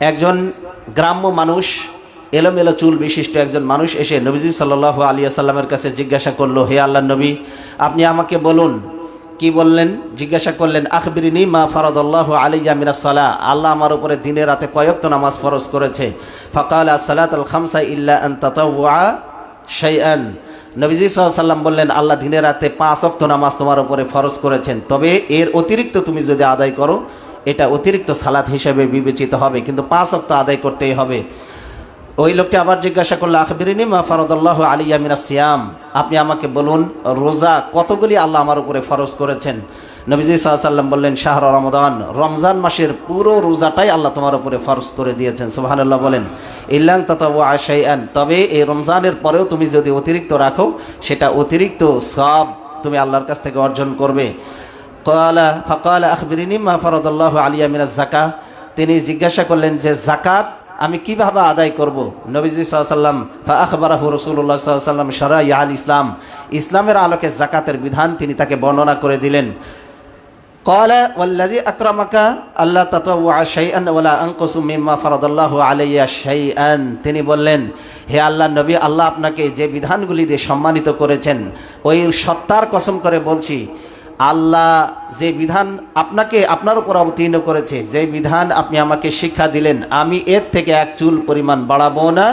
একজন গ্রাম্য মানুষ, এলোমেলো চুল বিশিষ্ট একজন মানুষ এসে নবীজি সাল্লাল্লাহু আলাইহি ওয়াসাল্লামের কাছে জিজ্ঞাসা করলো, হে আল্লাহর নবী, আপনি আমাকে বলুন। কি বললেন? জিজ্ঞাসা করলেন, আখবিরিনি মা ফারাদাল্লাহু আলাইয়া মিনাস সালাহ, আল্লাহ আমার উপরে দিনে রাতে কয় ওয়াক্ত নামাজ ফরজ করেছে। ফাকালা সালাতুল খামসা ইল্লা আন তাতাওয়া শাইআন। নবীজি সাল্লাল্লাহু আলাইহি ওয়াসাল্লাম বললেন, আল্লাহ দিনে রাতে 5 ওয়াক্ত নামাজ তোমার উপরে ফরজ করেছেন, তবে এর অতিরিক্ত তুমি যদি আদায় করো এটা অতিরিক্ত সালাত হিসেবে বিবেচিত হবে, কিন্তু 5 ওয়াক্ত আদায় করতেই হবে। ওই লোকটি আবার জিজ্ঞাসা করলো, আখবিরিনি মা ফারাদাল্লাহু আলাইয়া মিনাস সিয়াম, আপনি আমাকে বলুন রোজা কতগুলি আল্লাহ আমার উপরে ফরজ করেছেন। নবীজি সাল্লাল্লাহু আলাইহি ওয়াসাল্লাম বললেন, শাহর রমাদান, রমজান মাসের পুরো রোজাটাই আল্লাহ তোমার উপরে ফরজ করে দিয়েছেন। সুবহানাল্লাহ বলেন। ইল্লান তাতাওয়া শাইআন, তবে এই রমজানের পরেও তুমি যদি অতিরিক্ত রাখো সেটা অতিরিক্ত সওয়াব তুমি আল্লাহর কাছ থেকে অর্জন করবে। ফাকালা আখবিরিনি মা ফারাদাল্লাহু আলাইয়া মিনাজ যাকাহ, তিনি জিজ্ঞাসা করলেন যে যাকাত আমি কিভাবে আদায় করব। নবীজি সাল্লাল্লাহু আলাইহি ওয়াসাল্লাম ফাআখবারাহু রাসূলুল্লাহ সাল্লাল্লাহু আলাইহি ওয়াসাল্লাম শারাইআল ইসলাম, ইসলামের আলোকে যাকাতের বিধান তিনি তাকে বর্ণনা করে দিলেন। ক্বালা ওয়াল্লাযী আকরামাকা আল্লা তাতাওয়া শাইআন ওয়ালা আনকুসু মিম্মা ফারাদাল্লাহু আলাইয়া শাইআন, তিনি বললেন, হে আল্লাহর নবী, আল্লাহ আপনাকে যে বিধানগুলি দিয়ে সম্মানিত করেছেন ওই সত্তার কসম করে বলছি, আল্লাহ যে বিধান আপনাকে আপনার উপর অবতীর্ণ করেছে, যে বিধান আপনি আমাকে শিক্ষা দিলেন, আমি এর থেকে 1 চুল পরিমাণ বাড়াবো না।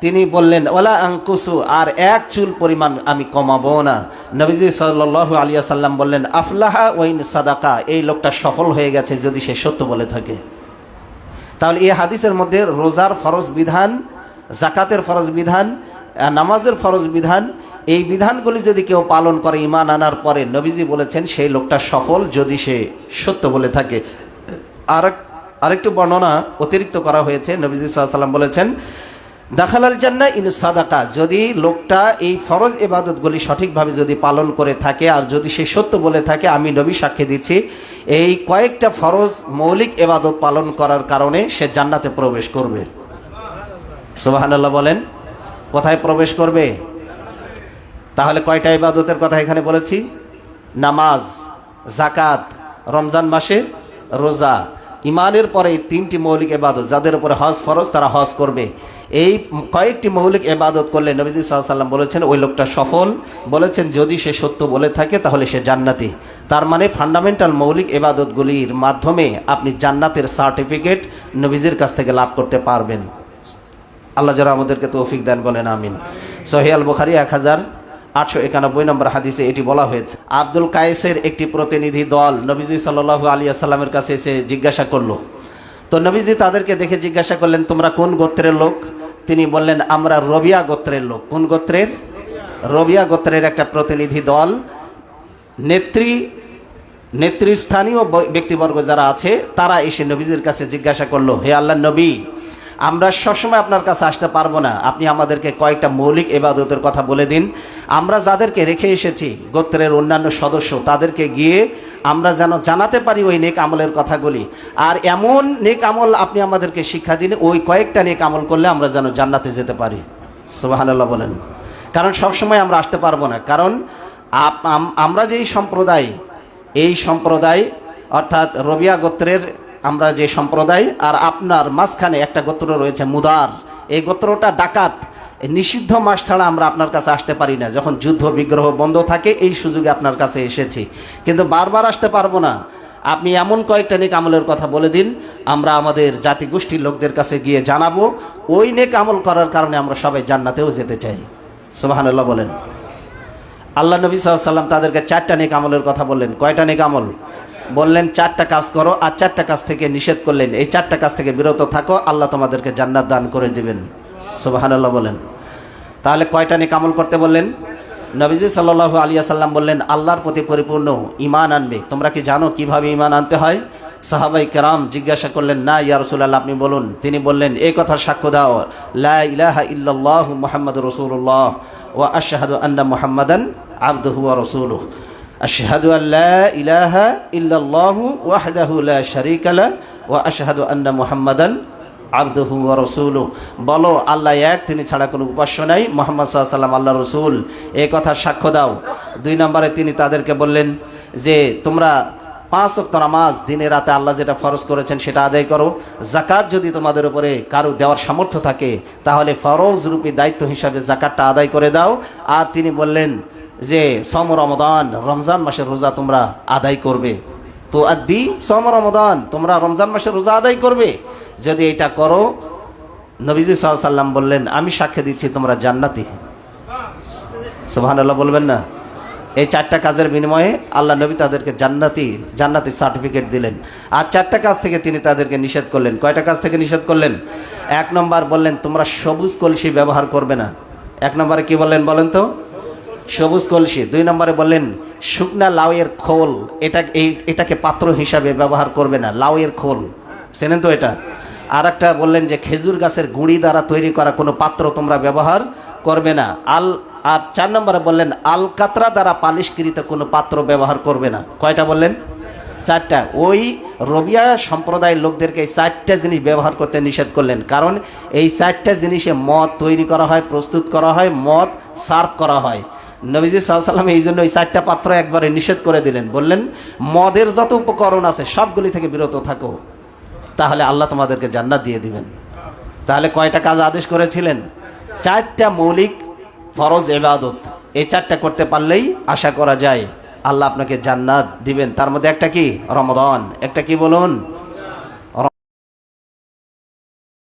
তিনি বললেন ওয়ালা আনকুসু, আর 1 চুল পরিমাণ আমি কমাবো না। নবীজি সাল্লাল্লাহু আলাইহি ওয়াসাল্লাম বললেন, আফলাহা ওয়াইন সাদাকা, এই লোকটা সফল হয়ে গেছে যদি সে সত্য বলে থাকে। তাহলে এই হাদিসের মধ্যে রোজার ফরজ বিধান, যাকাতের ফরজ বিধান, নামাজের ফরজ বিধান, এই বিধানগুলি যদি কেউ পালন করে ঈমান আনার পরে, নবীজি বলেছেন সেই লোকটা সফল যদি সে সত্য বলে থাকে। আরেকটু বর্ণনা অতিরিক্ত করা হয়েছে। নবীজি সাল্লাল্লাহু আলাইহি ওয়াসাল্লাম বলেছেন, দাখালাল জান্নাহ ইন সাদাকা, যদি লোকটা এই ফরজ ইবাদতগুলি সঠিকভাবে যদি পালন করে থাকে আর যদি সে সত্য বলে থাকে, আমি নবী সাক্ষ্য দিচ্ছি এই কয়েকটা ফরজ মৌলিক ইবাদত পালন করার কারণে সে জান্নাতে প্রবেশ করবে। সুবহানাল্লাহ বলেন। কোথায় প্রবেশ করবে? তাহলে কয়টা ইবাদতের কথা এখানে বলেছি? নামাজ, যাকাত, রমজান মাসে রোজা, ঈমানের পরে এই 3টি মৌলিক ইবাদত, যাদের উপরে হজ ফরজ তারা হজ করবে। এই কয়েকটি মৌলিক ইবাদত করলে নবীজি সাল্লাল্লাহু আলাইহি ওয়াসাল্লাম বলেছেন ওই লোকটা সফল। বলেছেন যদি সে সত্য বলে থাকে তাহলে সে জান্নাতি। তার মানে ফান্ডামেন্টাল মৌলিক ইবাদতগুলির মাধ্যমে আপনি জান্নাতের সার্টিফিকেট নবীজির কাছ থেকে লাভ করতে পারবেন। আল্লাহ যারা আমাদেরকে তৌফিক দেন বলেন আমিন। সহিহ আল বুখারী 1891 নম্বর হাদিসে এটি বলা হয়েছে। আব্দুল কায়েসের একটি প্রতিনিধি দল নবীজি সাল্লাল্লাহু আলাইহি ওয়াসাল্লামের কাছে এসে জিজ্ঞাসা করলো। তো নবীজি তাদেরকে দেখে জিজ্ঞাসা করলেন, তোমরা কোন গোত্রের লোক? তিনি বললেন, আমরা রবিয়া গোত্রের লোক। কোন গোত্রের? রবিয়া গোত্রের একটা প্রতিনিধি দল। নেতৃস্থানীয় ব্যক্তিবর্গ যারা আছে তারা এসে নবীজির কাছে জিজ্ঞাসা করলো, হে আল্লাহর নবী, আমরা সবসময় আপনার কাছে আসতে পারবো না, আপনি আমাদেরকে কয়েকটা মৌলিক ইবাদতের কথা বলে দিন। আমরা যাদেরকে রেখে এসেছি গোত্রের অন্যান্য সদস্য, তাদেরকে গিয়ে আমরা যেন জানাতে পারি ওই নেক আমলের কথাগুলি। আর এমন নেক আমল আপনি আমাদেরকে শিক্ষা দিন, ওই কয়েকটা নেক আমল করলে আমরা যেন জান্নাতে যেতে পারি। সুবহানাল্লাহ বলেন। কারণ সবসময় আমরা আসতে পারবো না, কারণ আমরা যেই সম্প্রদায়, এই সম্প্রদায় অর্থাৎ রবিয়া গোত্রের আমরা যে সম্প্রদায়, আর আপনার মাঝখানে একটা গোত্র রয়েছে মুদার, এই গোত্রটা ডাকাত। নিষিদ্ধ মাস ছাড়া আমরা আপনার কাছে আসতে পারি না, যখন যুদ্ধ বিগ্রহ বন্ধ থাকে এই সুযোগে আপনার কাছে এসেছি, কিন্তু বারবার আসতে পারবো না। আপনি এমন কয়েকটা নেক আমলের কথা বলে দিন, আমরা আমাদের জাতিগোষ্ঠীর লোকদের কাছে গিয়ে জানাবো, ওই নেক আমল করার কারণে আমরা সবাই জান্নাতেও যেতে চাই। সুবহানাল্লাহ বলেন। আল্লাহ নবী সাল্লাল্লাহু আলাইহি ওয়াসাল্লাম তাদেরকে 4টা নেক আমলের কথা বললেন। কয়টা নেক আমল বললেন? 4টা কাজ করো, আর 4টা কাজ থেকে নিষেধ করলেন, এই 4টা কাজ থেকে বিরত থাকো, আল্লাহ তোমাদেরকে জান্নাত দান করে দিবেন। সুবহানাল্লাহ বলেন। তাহলে কয়টা নেক আমল করতে বললেন? নবীজি সাল্লাল্লাহু আলাইহি ওয়াসাল্লাম বললেন, আল্লাহর প্রতি পরিপূর্ণ ঈমান আনবে। তোমরা কি জানো কিভাবে ঈমান আনতে হয়? সাহাবাই কেরাম জিজ্ঞাসা করলেন, না ইয়া রাসূলুল্লাহ, আপনি বলুন। তিনি বললেন, এই কথা সাক্ষ্য দাও, লা ইলাহা ইল্লাল্লাহু মুহাম্মাদুর রাসূলুল্লাহ ওয়া আশহাদু আন্না মুহাম্মাদান আবদুহু ওয়া রাসূলুহু। আশহাদু আল্লা ইলাহা ইল্লাল্লাহু ওয়াহদাহু লা শারীকা লাহু ওয়া আশহাদু আন্না মুহাম্মাদান আবদুহু ওয়া রাসূলুহু। বলো আল্লাহ এক, তিনি ছাড়া কোনো উপাস্য নাই, মুহাম্মদ সাল্লাল্লাহু আলাইহি ওয়াসাল্লাম আল্লাহর রাসূল, এই কথা সাক্ষ্য দাও। 2 নম্বরে তিনি তাদেরকে বললেন যে তোমরা 5 ওয়াক্ত নামাজ দিনে রাতে আল্লাহ যেটা ফরজ করেছেন সেটা আদায় করো। জাকাত যদি তোমাদের উপরে কারো দেওয়ার সামর্থ্য থাকে তাহলে ফরজ রূপী দায়িত্ব হিসাবে জাকাতটা আদায় করে দাও। আর তিনি বললেন যে সম রমদান, রমজান মাসের রোজা তোমরা আদায় করবে। তো আদি সম রমদান, তোমরা রমজান মাসের রোজা আদায় করবে। যদি এটা করো, নবীজি সাল্লাল্লাহু আলাইহি সাল্লাম বললেন আমি সাক্ষ্য দিচ্ছি তোমরা জান্নাতি। সুবহানাল্লাহ বলবেন না? এই 4টা কাজের বিনিময়ে আল্লাহ নবী তাদেরকে জান্নাতি সার্টিফিকেট দিলেন। আর 4টা কাজ থেকে তিনি তাদেরকে নিষেধ করলেন। কয়টা কাজ থেকে নিষেধ করলেন? 1 নম্বর বললেন তোমরা সবুজ কলসি ব্যবহার করবে না। 1 নম্বরে কি বললেন বলেন তো? সবুজ কলসি। 2 নম্বরে বললেন শুকনা লাউয়ের খোল, এটাকে পাত্র হিসাবে ব্যবহার করবে না। লাউয়ের খোল চেনেন তো এটা? আর একটা বললেন যে খেজুর গাছের গুঁড়ি দ্বারা তৈরি করা কোনো পাত্র তোমরা ব্যবহার করবে না। আর 4 নম্বরে বললেন আলকাতরা দ্বারা পালিশকৃত কোনো পাত্র ব্যবহার করবে না। কয়টা বললেন? 4টা। ওই রবিয়া সম্প্রদায়ের লোকদেরকে এই 4টা জিনিস ব্যবহার করতে নিষেধ করলেন, কারণ এই 4টা জিনিসে মদ তৈরি করা হয়, প্রস্তুত করা হয়, মদ সার্ভ করা হয়। নবীজি সাল্লাল্লাহু আলাইহি ওয়াসাল্লাম এই জন্য এই 4টা পাত্র একবারে নিষেধ করে দিলেন। বললেন মদের যত উপকরণ আছে সবগুলি থেকে বিরত থাকো, তাহলে আল্লাহ তোমাদেরকে জান্নাত দিয়ে দিবেন। তাহলে কয়টা কাজ আদেশ করেছিলেন? 4টা মৌলিক ফরজ ইবাদত। এই 4টা করতে পারলেই আশা করা যায় আল্লাহ আপনাকে জান্নাত দিবেন। তার মধ্যে একটা কি? রমাদান। একটা কি বলুন?